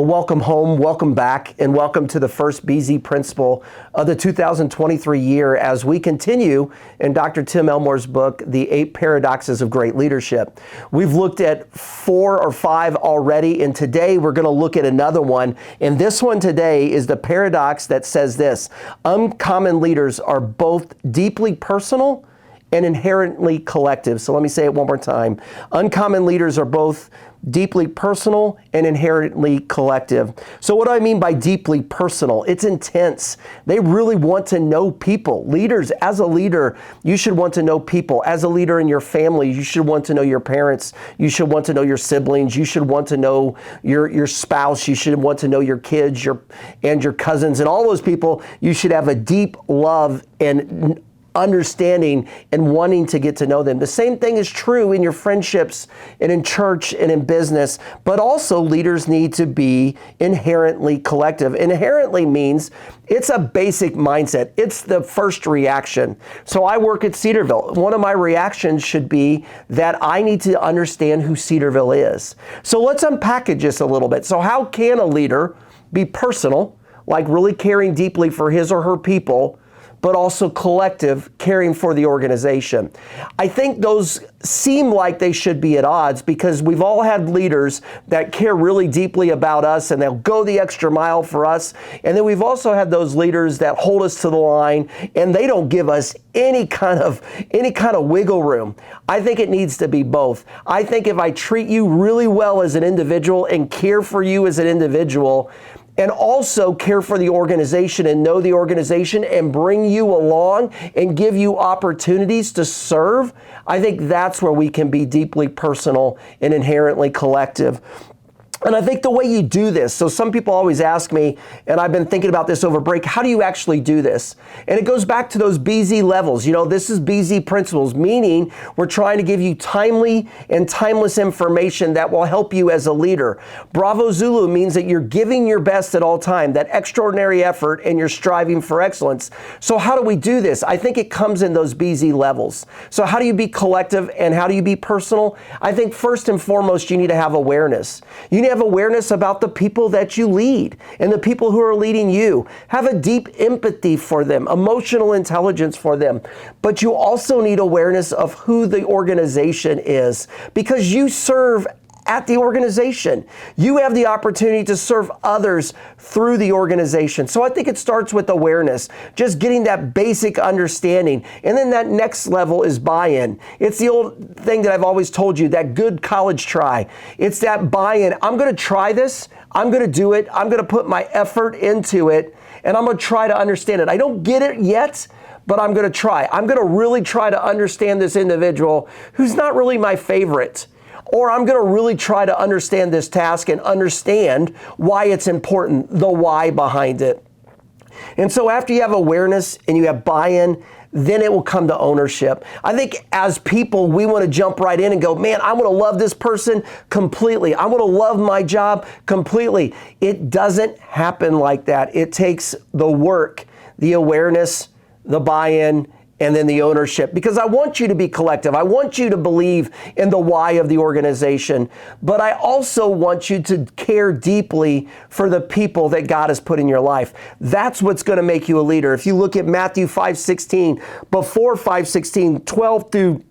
welcome home, welcome back, and welcome to the first BZ Principle of the 2023 year as we continue in Dr. Tim Elmore's book, The 8 Paradoxes of Great Leadership. We've looked at 4 or 5 already, and today we're going to look at another one. And this one today is the paradox that says this: uncommon leaders are both deeply personal and inherently collective. So let me say it one more time. Uncommon leaders are both deeply personal and inherently collective. So what do I mean by deeply personal? It's intense. They really want to know people. Leaders, as a leader, you should want to know people. As a leader in your family, you should want to know your parents. You should want to know your siblings. You should want to know your spouse. You should want to know your kids, and your cousins, and all those people. You should have a deep love and understanding and wanting to get to know them. The same thing is true in your friendships and in church and in business, but also leaders need to be inherently collective. Inherently means it's a basic mindset. It's the first reaction. So I work at Cedarville. One of my reactions should be that I need to understand who Cedarville is. So let's unpackage this a little bit. So how can a leader be personal, like really caring deeply for his or her people, but also collective, caring for the organization? I think those seem like they should be at odds because we've all had leaders that care really deeply about us and they'll go the extra mile for us. And then we've also had those leaders that hold us to the line and they don't give us any kind of wiggle room. I think it needs to be both. I think if I treat you really well as an individual and care for you as an individual, and also care for the organization and know the organization and bring you along and give you opportunities to serve, I think that's where we can be deeply personal and inherently collective. And I think the way you do this, so some people always ask me, and I've been thinking about this over break, how do you actually do this? And it goes back to those BZ levels. You know, this is BZ principles, meaning we're trying to give you timely and timeless information that will help you as a leader. Bravo Zulu means that you're giving your best at all time, that extraordinary effort, and you're striving for excellence. So how do we do this? I think it comes in those BZ levels. So how do you be collective and how do you be personal? I think first and foremost, you need to have awareness. You need to have awareness about the people that you lead and the people who are leading you. Have a deep empathy for them, emotional intelligence for them. But you also need awareness of who the organization is because you serve at the organization. You have the opportunity to serve others through the organization. So I think it starts with awareness, just getting that basic understanding. And then that next level is buy-in. It's the old thing that I've always told you, that good college try. It's that buy-in. I'm going to try this. I'm going to do it. I'm going to put my effort into it. And I'm going to try to understand it. I don't get it yet, but I'm going to try. I'm going to really try to understand this individual who's not really my favorite. Or I'm going to really try to understand this task and understand why it's important, the why behind it. And so after you have awareness and you have buy-in, then it will come to ownership. I think as people, we want to jump right in and go, man, I want to love this person completely. I want to love my job completely. It doesn't happen like that. It takes the work, the awareness, the buy-in, and then the ownership, because I want you to be collective. I want you to believe in the why of the organization, but I also want you to care deeply for the people that God has put in your life. That's what's going to make you a leader. If you look at Matthew 5:16, before 5:16, 12 through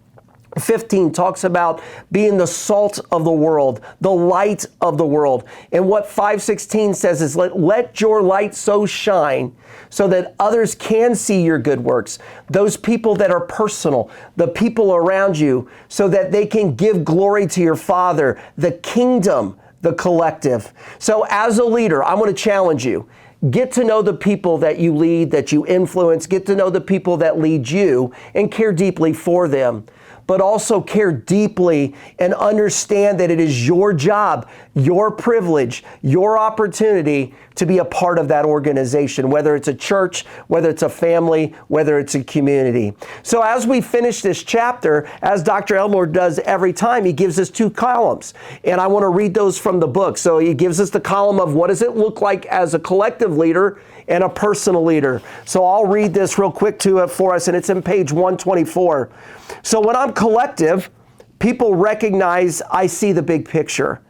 15 talks about being the salt of the world, the light of the world. And what 5:16 says is let your light so shine so that others can see your good works. Those people that are personal, the people around you, so that they can give glory to your Father, the kingdom, the collective. So as a leader, I want to challenge you. Get to know the people that you lead, that you influence. Get to know the people that lead you and care deeply for them. But also care deeply and understand that it is your job, your privilege, your opportunity to be a part of that organization, whether it's a church, whether it's a family, whether it's a community. So as we finish this chapter, as Dr. Elmore does every time, he gives us 2 columns. And I want to read those from the book. So he gives us the column of what does it look like as a collective leader and a personal leader. So I'll read this real quick for us, and it's in page 124. So when I'm collective, people recognize I see the big picture.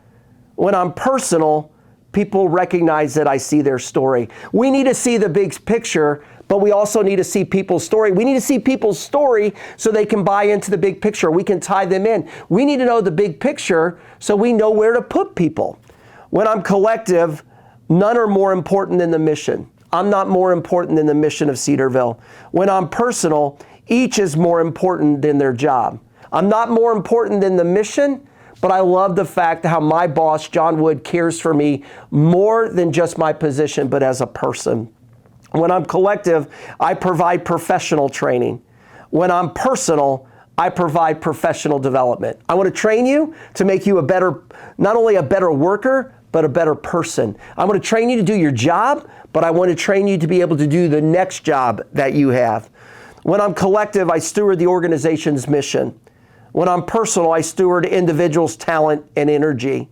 When I'm personal, people recognize that I see their story. We need to see the big picture, but we also need to see people's story. We need to see people's story so they can buy into the big picture. We can tie them in. We need to know the big picture so we know where to put people. When I'm collective, none are more important than the mission. I'm not more important than the mission of Cedarville. When I'm personal, each is more important than their job. I'm not more important than the mission, but I love the fact how my boss, John Wood, cares for me more than just my position, but as a person. When I'm collective, I provide professional training. When I'm personal, I provide professional development. I want to train you to make you not only a better worker, but a better person. I want to train you to do your job, but I want to train you to be able to do the next job that you have. When I'm collective, I steward the organization's mission. When I'm personal, I steward individuals' talent and energy.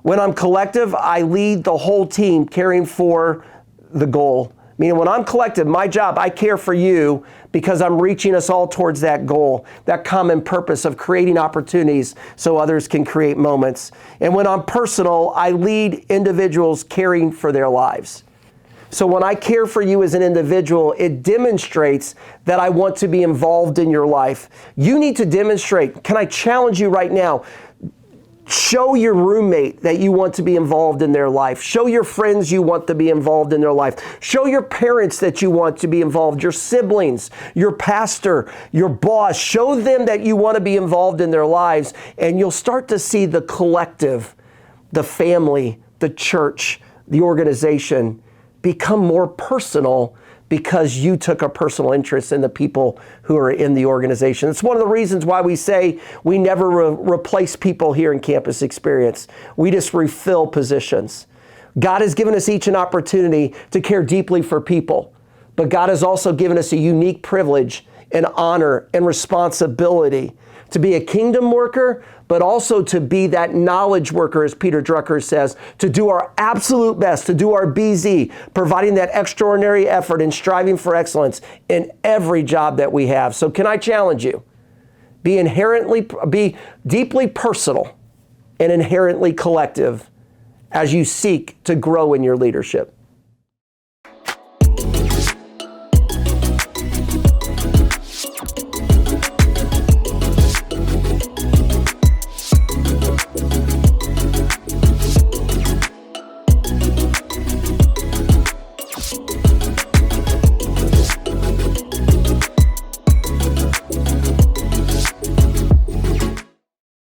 When I'm collective, I lead the whole team caring for the goal. Meaning when I'm collective, my job, I care for you because I'm reaching us all towards that goal, that common purpose of creating opportunities so others can create moments. And when I'm personal, I lead individuals caring for their lives. So when I care for you as an individual, it demonstrates that I want to be involved in your life. You need to demonstrate. Can I challenge you right now? Show your roommate that you want to be involved in their life. Show your friends you want to be involved in their life. Show your parents that you want to be involved, your siblings, your pastor, your boss. Show them that you want to be involved in their lives, and you'll start to see the collective, the family, the church, the organization become more personal because you took a personal interest in the people who are in the organization. It's one of the reasons why we say we never replace people here in Campus Experience. We just refill positions. God has given us each an opportunity to care deeply for people, but God has also given us a unique privilege and honor and responsibility to be a kingdom worker, but also to be that knowledge worker, as Peter Drucker says, to do our absolute best, to do our BZ, providing that extraordinary effort and striving for excellence in every job that we have. So can I challenge you? Be deeply personal and inherently collective as you seek to grow in your leadership.